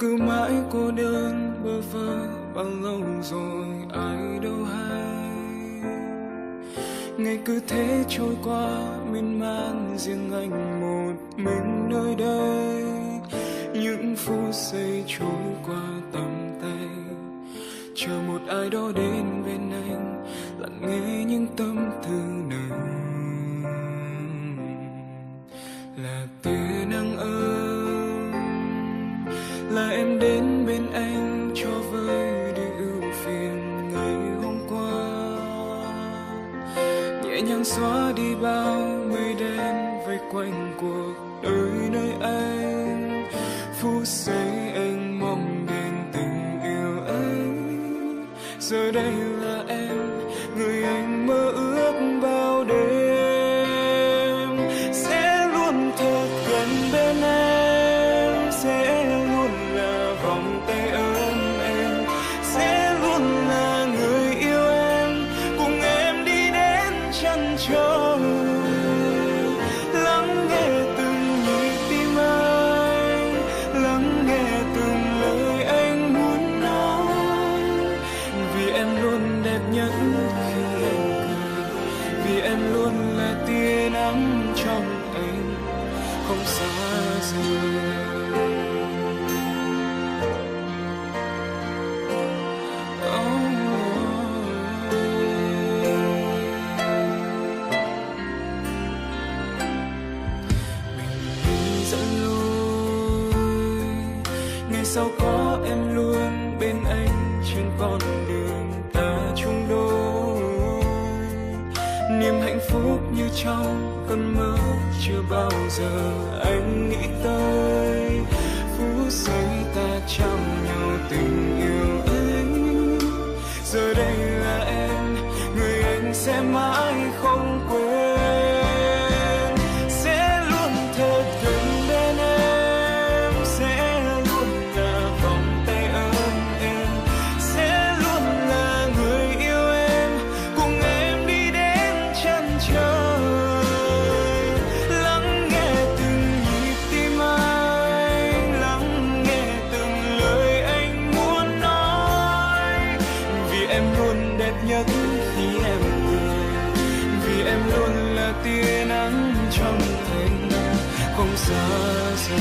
cứ mãi cô đơn bơ vơ bao lâu rồi ai đâu hay. Ngày cứ thế trôi qua miên man riêng anh một mình nơi đây. Những phút giây trôi qua tầm tay, chờ một ai đó đến bên anh lắng nghe những tâm tư này. Là tia nắng ấm, là em đến bên anh cho vơi đi ưu phiền ngày hôm qua, nhẹ nhàng xóa đi bao mây đen vây quanh cuộc đời nơi anh. Phút giây anh mong đến tình yêu anh, giờ đây là em người anh mơ ước bao đêm. Sẽ luôn thật gần bên em, sẽ luôn là vòng tay ấm em, sẽ luôn là người yêu em, cùng em đi đến chân trời. Lắng nghe từng nhịp tim anh, lắng nghe từng lời anh muốn nói. Vì em luôn đẹp nhất khi em cười, vì em luôn là tia nắng trong anh không xa rời. Sau có em luôn bên anh trên con đường ta chung đôi. Niềm hạnh phúc như trong cơn mơ chưa bao giờ anh nghĩ tới. Phút giây ta trao nhau tình yêu anh, giờ đây là em người anh sẽ mãi không quên. Sẽ luôn thật gần bên em, sẽ luôn là vòng tay ấm em, sẽ luôn là người yêu em, cùng em đi đến chân trời. Lắng nghe từng nhịp tim anh, lắng nghe từng lời anh muốn nói. Vì em luôn đẹp nhất khi em cười, vì em luôn là tia nắng trong anh không xa rời.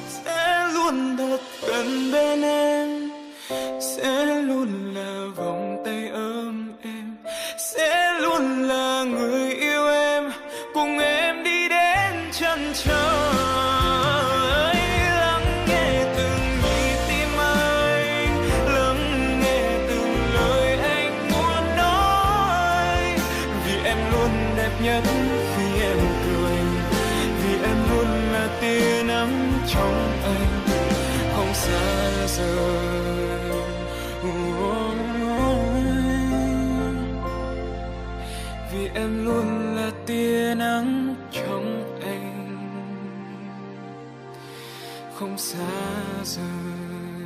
Sẽ luôn thật gần bên em, sẽ luôn là vòng tay ấm em, sẽ luôn là người yêu em, cùng em đi đến chân trời. Lắng nghe từng nhịp tim anh, lắng nghe từng lời anh muốn nói. Vì em luôn đẹp nhất khi em cười, vì em luôn là tia nắng trong anh không xa rời. Vì em luôn là tia nắng trong anh không xa rời.